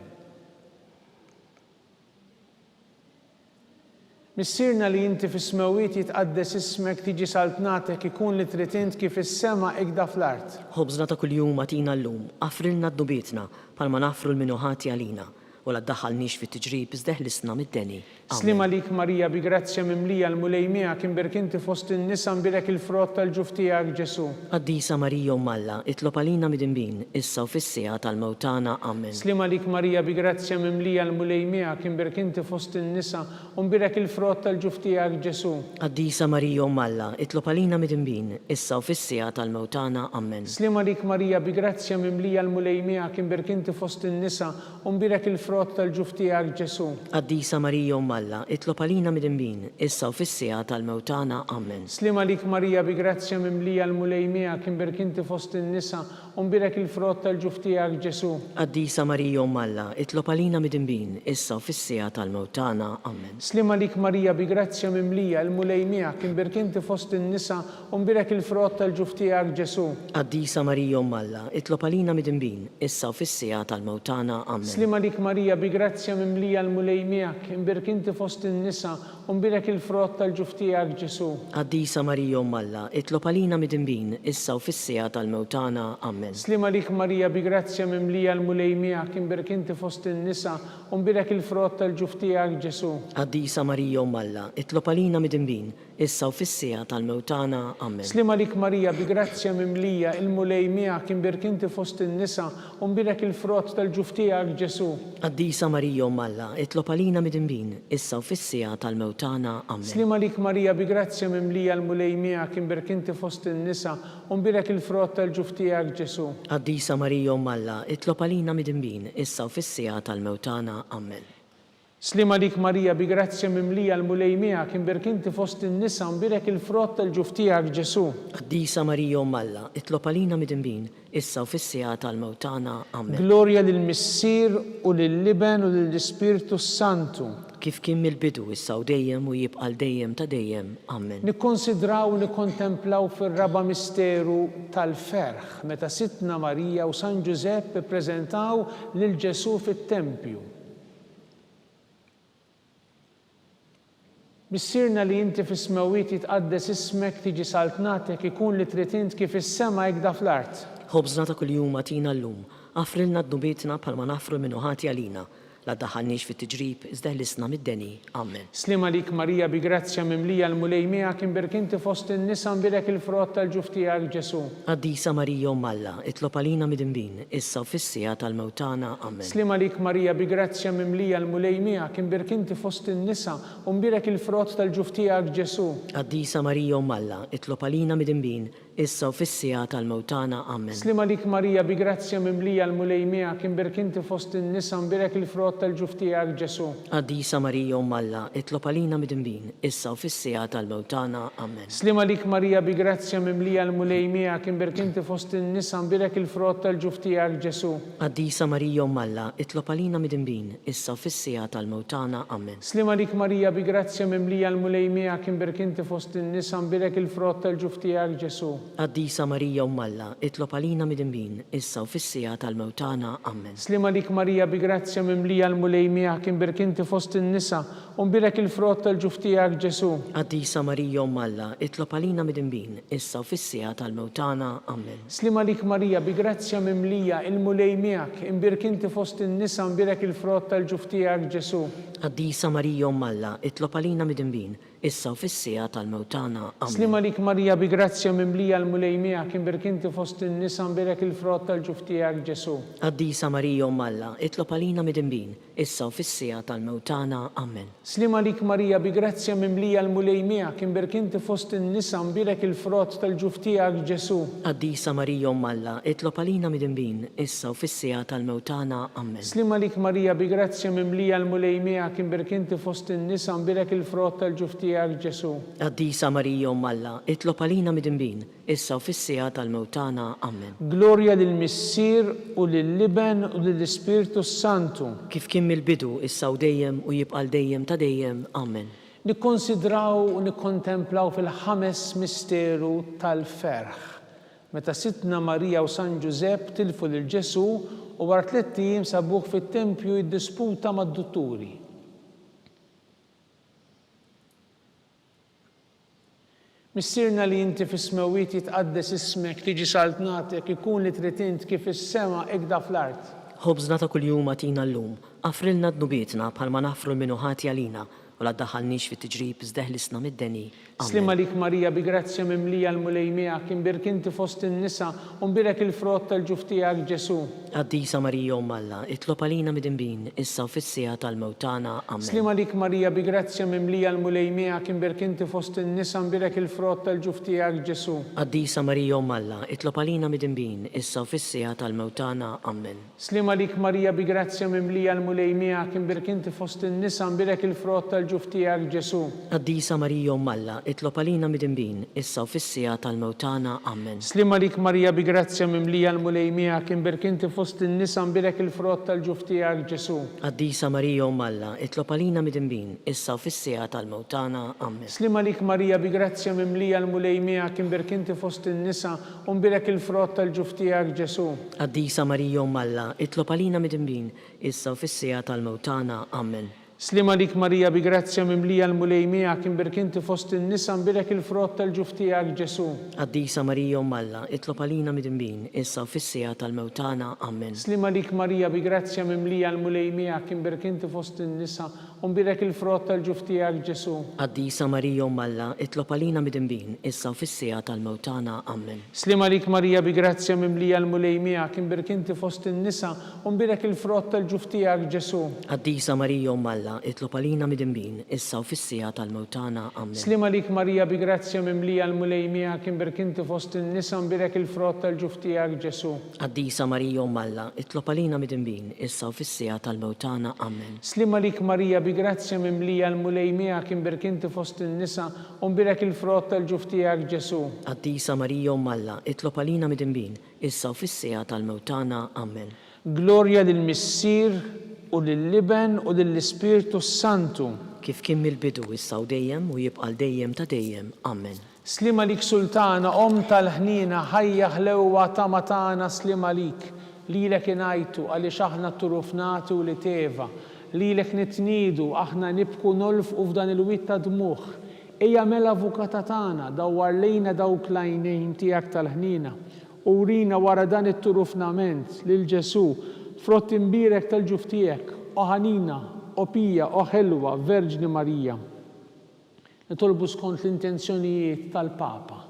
Missierna li inti fis-smawiet jitqaddes ismek tiġi saltnatek ikun li trid int kif is-sema ikda fl-art. Ħobżna ta' kuljum għatina llum, affrilna d-dubietna palma nafru l-minuħati għalina u la ddaħħalniex fit-tiġrib iżda ħlisna mid-deni. Slima lik Marija bi grazzja mimlija l-mulej miegħek imberkinti fost in-nisa nbirek il-frott tal-ġuf tiegħek Ġesu. Qaddisa Marija Umm Alla, itlob għalina midinbin issa u fis-sija tal-mewtana. Amen. Slima lik Marija bi grazzja mimlija l-mulej miegħek imberkinti fost in-nisa nbirek il-frott tal-ġuf tiegħek Ġesu. Qaddisa Marija Umm Alla, itlob għalina midinbin issa u fis-sija tal-mewtana. Amen. Slima lik Marija bi grazzja mimlija l-mulej miegħek imberkinti fost in-nisa nbirek il-frott tal-ġuf tiegħek Ġesu. Qaddisa Marija Umm Alla, itlob għalina midinbin issa u fis-sija tal-mewtana. Amen. Slima lik Marija bi grazzja mimlija l-mulej miegħek imberkinti fost in-nisa nbirek il-frott tal-ġuf tiegħek Ġesu. Qaddisa Marija Umm Alla, itlob għalina midinbin issa u fis-sija tal-mewtana. Amen. Slima lik Marija bi grazzja mimlija l-mulej miegħek imberkinti fost in-nisa nbirek il-frott tal-ġuf tiegħek Ġesu. Qaddisa Marija Umm Alla, itlob għalina midinbin issa u fis-sija tal-mewtana. Amen. Slima lik Marija bi grazzja mimlija l-mulej miegħek imberkinti fost in-nisa nbirek il-frott tal-ġuf tiegħek Ġesu. Qaddisa Marija Umm Alla, itlob għalina midinbin issa u fis-sija tal-mewtana. Amen. Slima lik Marija bi grazzja mimlija l-mulej miegħek imberkinti fost in-nisa nbirek il-frott tal-ġuf tiegħek Ġesu. Qaddisa Marija Umm Alla, itlob għalina midinbin issa u fis-sija tal-mewtana. Amen. Slima lik Marija bi grazzja mimlija l-mulej miegħek imberkinti fost in-nisa nbirek il-frott tal-ġuf tiegħek Ġesu. Qaddisa Marija Umm Alla, itlob għalina midinbin issa u fis-sija tal-mewtana. Amen. Slima lik Marija bi grazzja mimlija l-mulej miegħek imberkinti fost in-nisa nbirek il-frott tal-ġuf tiegħek Ġesu. Qaddisa Marija Umm Alla, itlob għalina midinbin issa u fis-sija tal-mewtana. Amen. Slima lik Marija bi grazzja mimlija l-mulej miegħek imberkinti fost in-nisa nbirek il-frott tal-ġuf tiegħek Ġesu. Qaddisa Marija Umm Alla, itlob għalina midinbin issa u fis-sija tal-mewtana. Amen. Glorja lill-Missier u lill-Liben u lill-Ispirtu Santu. Kif kien mill-bidu issa u dejjem u jibqa' dejjem ta' dejjem. Amen. Nikkonsidraw u nikkontemplaw fir-raba misteru tal-ferħ meta Sittna Marija u San Ġusepp ippreżentaw lil Ġesu fit-Tempju. Missierna li inti fis-smawiet jitqaddes ismek tiġi saltnatek ikun li trid int kif is-sema ikda fl-art. Ħobżna ta' kuljum għatina llum, affrilna d-dubietna palma nafru l-minuħati għalina, la daħalniex fit-tiġrib iżda ħlisna mid-deni. Amen. Slima lik Marija bi grazzja mimlija l-mulej miegħek imbirk inti fost in-nisa nbirek il-frott tal-ġuf tiegħek Ġesu. Qaddisa Marija Umm Alla, itlob għalina mid-imbin, issa u fis-sija tal-mewtana. Amen. Slima lik Marija bi grazzja mimlija l-mulej miegħek imbirk inti fost in-nisa u nbirek il-frott tal-ġuf tiegħek Ġesu. Qaddisa Marija Umm Alla, itlob għalina mid-imbin, issa u fis-sija tal-mewtana. Amen. Slima lik Marija bi grazzja mimlija l-mulej miegħek imbirk inti fost in-nisa nbirek il-frott tal-ġuf tiegħek Ġesu. Qaddisa Marija Umm Alla, itlob għalina mid-imbin, issa u fis-sija tal-mewtana. Amen. Slima lik Marija bi grazzja mimlija l-mulej miegħek imbirk inti fost in-nisa nbirek il-frott tal-ġuf tiegħek Ġesu. Qaddisa Marija Umm Alla, itlob għalina mid-imbin, issa u fis-sija tal-mewtana. Amen. Slima lik Marija bi grazzja mimlija l-mulej miegħek imbirk inti fost in-nisa nbirek il-frott tal-ġuf tiegħek Ġesu. Qaddisa Marija Umm Alla, itlob għalina mid-imbin, issa u fis-sija tal-mewtana. Amen. Slima lik Marija bi grazzja mimlija l-mulej miegħek imbirk inti fost in-nisa u nbirek il-frott tal-ġuf tiegħek Ġesu. Qaddisa Marija Umm Alla, itlob għalina mid-imbin, issa u fis-sija tal-mewtana. Amen. Slima lik Marija bi grazzja mimlija il-mulej miegħek imbirk inti fost in-nisa nbirek il-frott tal-ġuf tiegħek Ġesu. Qaddisa Marija Umm Alla, itlob għalina mid-imbin, issa u fis-sija tal-mewtana. Amen. Slima lik Marija bi grazzja mimlija l-mulej miegħek imbirk inti fost in-nisa nbirek il-frott tal-ġuf tiegħek Ġesu. Qaddisa Marija Umm Alla, itlob għalina mid-imbin, issa u fis-sija tal-mewtana. Amen. Slima lik Marija bi grazzja mimlija l-mulej miegħek imbirk inti fost in-nisa nbirek il-frott tal-ġuf tiegħek Ġesu. Qaddisa Marija Umm Alla, itlob għalina mid-imbin, issa u fis-sija tal-mewtana. Amen. Slima lik Marija bi grazzja mimlija l-mulej miegħek imbirk inti fost in-nisa nbirek il-frott tal-ġuf tiegħek Ġesu. Qaddisa Marija Umm Alla, itlob għalina mid-imbin, issa u fis-sija tal-mewtana. Amen. Glorja lill-Missier u lill-Liben u lill-Ispirtu Santu. Kif kien mill-bidu, issa u dejjem u jibqal dejjem ta' dejjem. Amen. Nikkonsidraw u nikkontemplaw fil-ħames misteru tal-ferħ. Meta Sitna Marija u San Ġusepp tilfu lil Ġesu u wara 3 ijiem sabuh fit-tempju jiddisputa mad-dutturi. Missierna li inti fis-smawiet jitqaddes ismek, tiġi saltnatek, ikun li trid int kif is-sema ekda fl-art. Ħobżna ta' kuljum atina llum, afrilna d-nubietna bħalma nafru l-minuħati għalina u la ddaħħalniex fit-tiġrib iżda ħlisna mid-deni. Slima lik Marija bi grazzja mimlija l-mulej miegħek imbirk inti fost in-nisa u nbirek il-frott tal-ġuf tiegħek Ġesu. Qaddisa Marija Umm Alla, itlob għalina mid-imbin, issa u fis-sija tal-mewtana. Amen. Slima lik Marija bi grazzja mimlija l-mulej miegħek imbirk inti fost in-nisa nbirek il-frott tal-ġuf tiegħek Ġesu. Qaddisa Marija Umm Alla, itlob għalina mid-imbin, issa u fis-sija tal-mewtana. Amen. Slima lik Marija bi grazzja mimlija l-mulej miegħek imbirk inti fost in-nisa nbirek il-frott tal-ġuf tiegħek Ġesu. Qaddisa Marija Umm Alla, itlob għalina mid-imbin, issa u fis-sija tal-mewtana. Amen. Slima lik Marija bi grazzja mimlija l-mulej miegħek imbirk inti fost in-nisa nbirek il-frott tal-ġuf tiegħek Ġesu. Qaddisa Marija Umm Alla, itlob għalina mid-imbin, issa u fis-sija tal-mewtana. Amen. Slima lik Marija bi grazzja mimlija l-mulej miegħek imbirk inti fost in-nisa u nbirek il-frott tal-ġuf tiegħek Ġesu. Qaddisa Marija Umm Alla, itlob għalina mid-imbin, issa u fis-sija tal-mewtana. Amen. Slima lik Marija bi grazzja mimlija l-mulej miegħek imbirk inti fost in-nisa nbirek il-frott tal-ġuf tiegħek Ġesu. Qaddisa Marija Umm Alla, itlob għalina mid-imbin, issa u fis-sija tal-mewtana. Amen. Slima lik Marija bi grazzja mimlija l-mulej miegħek imbirk inti fost in-nisa u nbirek il-frott tal-ġuf tiegħek Ġesu. Qaddisa Marija Umm Alla, itlob għalina mid-imbin, issa u fis-sija tal-mewtana. Amen. Slima lik Marija bi grazzja mimlija l-mulej miegħek imbirk inti fost in-nisa u nbirek il-frott tal-ġuf tiegħek Ġesu. Qaddisa Marija Umm Alla, itlob għalina mid-imbin, issa u fis-sija tal-mewtana. Amen. Slima lik Marija bi grazzja mimlija l-mulej miegħek imbirk inti fost in-nisa nbirek il-frott tal-ġuf tiegħek Ġesu. Qaddisa Marija Umm Alla, itlob għalina mid-imbin, issa u fis-sija tal-mewtana. Amen. Slima lik Marija bi grazzja mimlija l-mulej miegħek imbirk inti fost in-nisa u nbirek il-frott tal-ġuf tiegħek Ġesu. Qaddisa Marija Umm Alla, itlob għalina mid-imbin, issa u fis-sija tal-mewtana. Amen. Glorja lill-Missier u lill-Liben u lill-Ispirtu Santu. Kif kien mill-bidu, issa u dejjem u jibqal dejjem ta' dejjem. Amen. Slima lik Sultana, om tal-ħnina, ħajja ħlewwa ta' matana slima lik. Lilek ingħajtu għaliex aħna turufnatu li teva. Lilek nitniedu aħna nibku nolfqu f'dan il-witt ta' dmuħ. Ejja mela avukata tagħna dawwar lejna dawk l-għajnejn tiegħek tal-ħnina. Urina wara dan it-turufnament lil Ġesu frott imbirek tal-ġuf tiegħek o ħanina, o pija, o ħelwa, Verġni Marija. Nitolbu skont l-intenzjonijiet tal-Papa.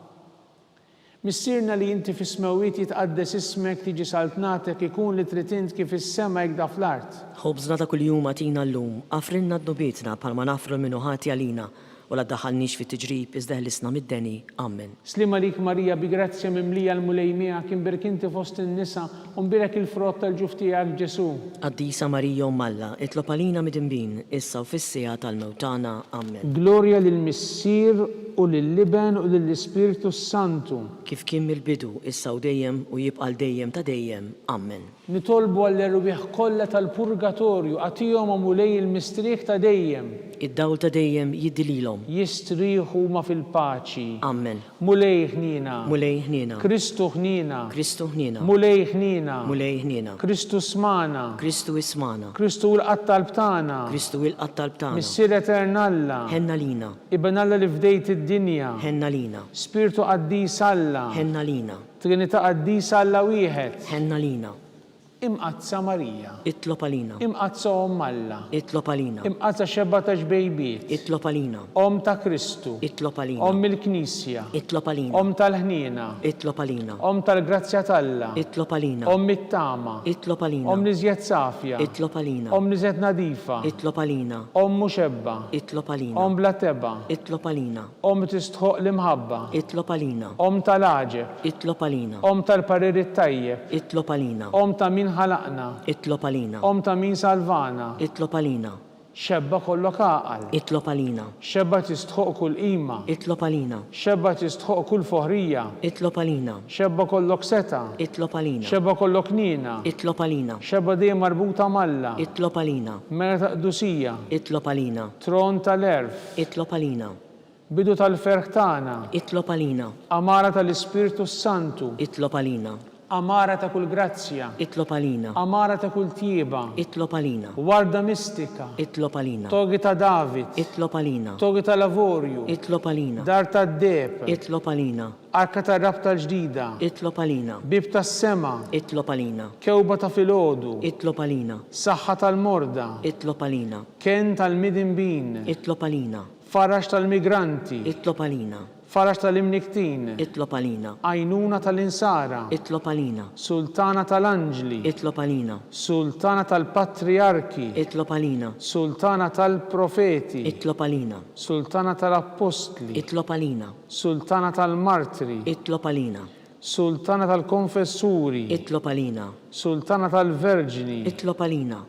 Missirna li inti fi smawiet jitqaddes ismek tiġi saltnatek ikun li trid int kif is-sema jgħda fl-art. Ħobżna ta' kuljum għatina l-lum, għafrinna d-nubietna palma nafru minnu ħati għalina, u la daħalniex fit tiġrib izdeħlisna mid-deni. Amen. Slima lik Marija bi grazzja mimlija l-mulejmija kien berkinti fost in-nisa u mbirek il-frott tal-ġuftijak Ġesu. Qaddisa Marija Malla, itlob għalina mid-imbin, issa u fissija tal-mewtana. Amen. Glorja lill-Missier u lill-Liben u lill-Ispiritu Santu. Kif kien mill-bidu, issa u dejjem u jibqa' dejjem ta' dejjem. Amen. Nitolbu għall-erbieħ kollha tal-purgatorju għatihom mulej il-mistrieħ ta' dejjem. Id-dawl ta' dejjem jiddililhom. Jistrieħu ma fil-paċi. Amen. Mulej ħnina. Mulej ħnina. Kristu ħnina. Kristu ħnina. Mulej ħnina. Mulej ħnina. Kristu smana. Kristu ismana. Kristu l-qattal btana. Kristu il-qattal btana. Missier Eternalla. Ħenna lina. Ibn Alla li fdejt id-dinja. Ħenna lina. Spiritu qaddis Alla. Ħenna lina. Trinità qaddis Alla wieħed. Ħenna lina. Imqazza Marija. Itlob għalina. Imqazza Alla. Itlob għalina. Imqazza xebba ta' ġbejbiet. Itlob għalina. Om ta' Kristu. Itlob għalina. Il-Knisja. Itlob għalina. Om tal-ħnina. Itlob għalina. Tal-grazzja talla. Itlob għalina. It-tama. Itlob għalina. Niżjed safja. Itlob għalina. Niżjed nadifa. Itlob għalina. Muxebba. Itlob għalina. Bla teba. Itlob għalina. Tistħoq l-imħabba. Itlob għalina. Tal-aġeb. Itlob għalina. Tal-pariri tajjeb. Itlob għalina. Ta' min ħalaqna. Itlob għalina. Ta' min salvana. Itlob għalina. Xebba kollok għaqal. Itlob għalina. Xebba tistħoq kull qima. Itlob għalina. Xebba tistħoq kull foħrija. Itlob għalina. Xebba kollok seta. Itlob għalina. Xebba kollok nina. Itlob għalina. Xebba dejjem marbuta malla. Itlob għalina. Mera ta' qdusija. Itlob għalina. Tron tal-erf. Itlob għalina. Bidu tal-ferħ tagħna. Itlob għalina. Amara tal-Ispiritu Santu. Itlob għalina. Amara ta' kull grazzja. Itlob għalina. Amara ta' kull tieba. Itlob għalina. Warda mistika. Itlob għalina. Togi ta' David. Itlob għalina. Togi ta' lavorju. Itlob għalina. Dar ta' deb. Itlob għalina. Arka ta' rabta ġdida. Itlob għalina. Bib ta' sema. Itlob għalina. Kewba ta' filodu. Itlob għalina. Saħħa tal-morda. Itlob għalina. Ken tal-midinbin. Itlob għalina. Farax tal-migranti. Itlob għalina. Farax tal-imniktin. Itlob għalina. Għajnuna tal-insara. Itlob għalina. Sultana tal-anġli. Itlob għalina. Sultana tal-patriarki. Itlob għalina. Sultana tal-profeti. Itlob għalina. Sultana tal-apostli. Itlob għalina. Sultana tal-martri. Itlob għalina. Sultana tal-konfessuri. Itlob għalina. Sultana tal-verġini. Itlob għalina.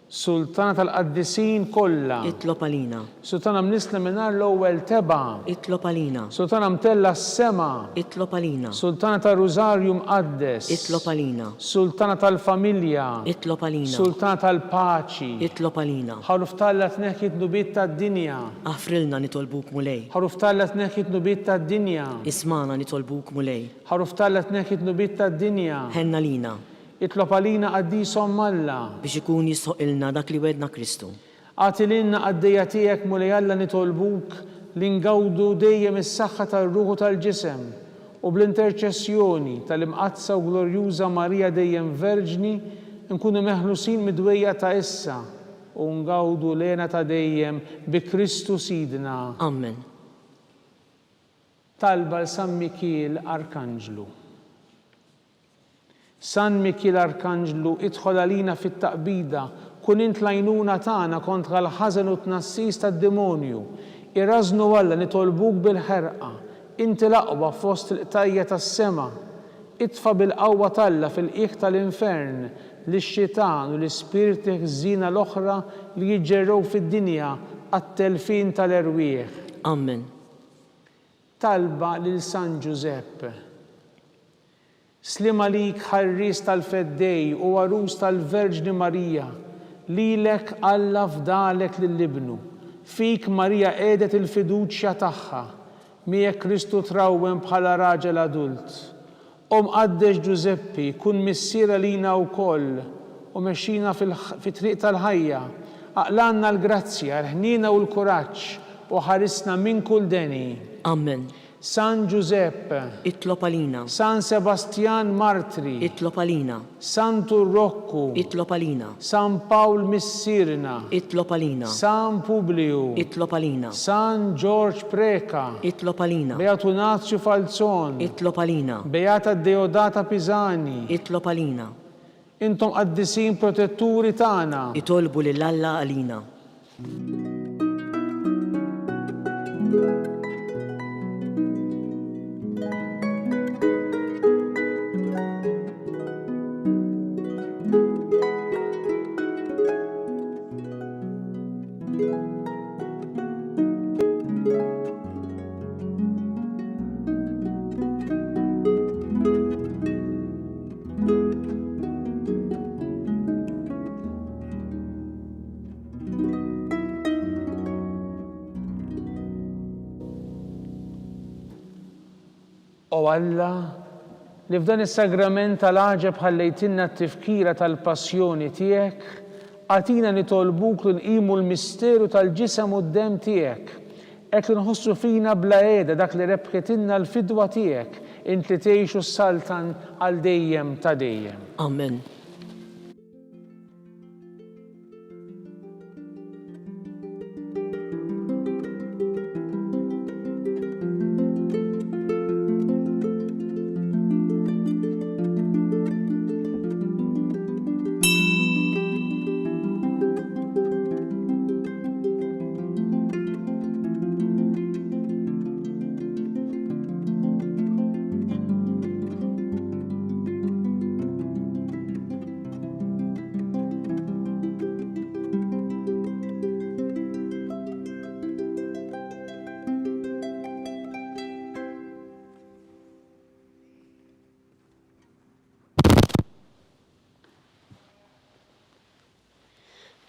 Sultana tal-qaddisin kollha. Itlob għalina. Sultana mnisla minar l-ewwel teba'. Itlob għalina. Sultana mtella s-sema. Itlob għalina. Sultana tal-Rużarju mqaddes. Itlob għalina. Sultana tal-familja. Itlob għalina. Sultana tal-paċi. Itlob għalina. Ħaruf talla tneħħit nubiet tad-dinja. Aħfrilna nitolbuk mulej. Ħaruf talla tneħħit nubiet tad-dinja. Ismana nitolbuk mulej. Ħaruf talla tneħħit nubiet tad-dinja. Ħenna lina. Itlob għalina qaddisom Alla. Biex ikun jisħoqilna dak li wedna Kristu. Għatililna għaddejja tiegħek mulej Alla nitolbuk li ngawdu dejjem is-saħħa tar-ruħu tal-ġisem u bl-interċessjoni tal-imqazza u glorjuża Marija dejjem Verġni nkunu meħlusin midwejja ta' issa u ngawdu lena ta' dejjem bi Kristu Sidna. Amen. Talba l-San Mikiel Arkanġlu. San Mikiel Arkanġlu, idħol għalina fit-taqbida, kun int lajnuna tagħna kontra l-ħażen u tnassis tad-demonju. Irrażnu Alla nitolbuk bil-ħerqa, inti l-aqwa fost il-qtajja tas-sema. Itfa' bil-qawwa Alla fil-qiegħ tal-infern lix-xitan u l-ispirti ħżina l-oħra li jiġġerrew fid-dinja għat-telfin tal-erwieħ. Amen. Talba lil San Giuseppe. Slima lik ħarris tal-feddej u għarus tal-Verġni Marija, lilek Alla fdalek lill-ibnu, fik Marija qiegħdet il-fiduċja tagħha, miegħek Kristu trawwem bħala raġel adult. Qaddex Giuseppi, kun missiera lina wkoll u mexxina fit-triq tal-ħajja, aqlanna l-grazzja, l-ħnina u l-kuraġġ u ħarisna minn kull deni. Amen. San Giuseppe, itlob għalina, San Sebastian Martri, itlob għalina, San Turroccu, itlob għalina, San Paul Missirna, itlob għalina, San Publiu, itlob għalina, San George Preka, itlob għalina, Beato Nazio Falzon, itlob għalina, Beata Deodata Pisani, itlob għalina, intom qaddisin protetturi tagħna. itolbu lill-Alla għalina. O Alla, li f'dan is-sagrament tal-għaġeb ħallejtinna t-tifkira tal-passjoni tiegħek, għatina nitolbuk li nqimu l-misteru tal-ġisem u d-dem tiegħek, hekk li nħossu fina bla qiegħda dak li rebħetilna l-fidwa tiegħek, int li tgħixu s-saltan għal dejjem ta' dejjem. Amen.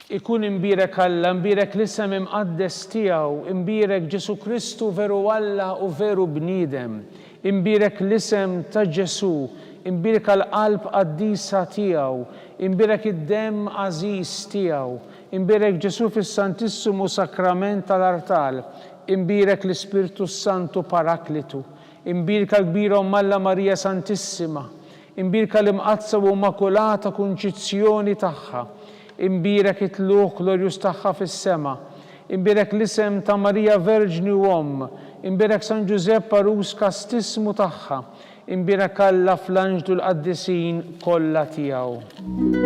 Ikun imbirek Alla, imbirek l-isem imqaddes tiegħu, imbirek Ġesu Kristu veru Alla u veru bniedem, imbirek l-isem ta' Ġesu, imbirek għal-qalb qaddisa tiegħu, imbirek id-dem għażiż tiegħu, imbirek Ġesu fis-Santissimu Sakrament tal-Artal, imbirek l-Ispirtu Santu Paraklitu, imbirka l-kbira Alla Marija Santissima, imbirka l-imqazza u immakulata kunċizzjoni tagħha, imbirek it-tluq glorjus tagħha fis-sema, imbirek l-isem ta' Marija Verġni u Omm, imbirek San Giuseppe Arus kastismu tagħha, imbirek Alla fl-anġlu l-qaddisin kollha tiegħu.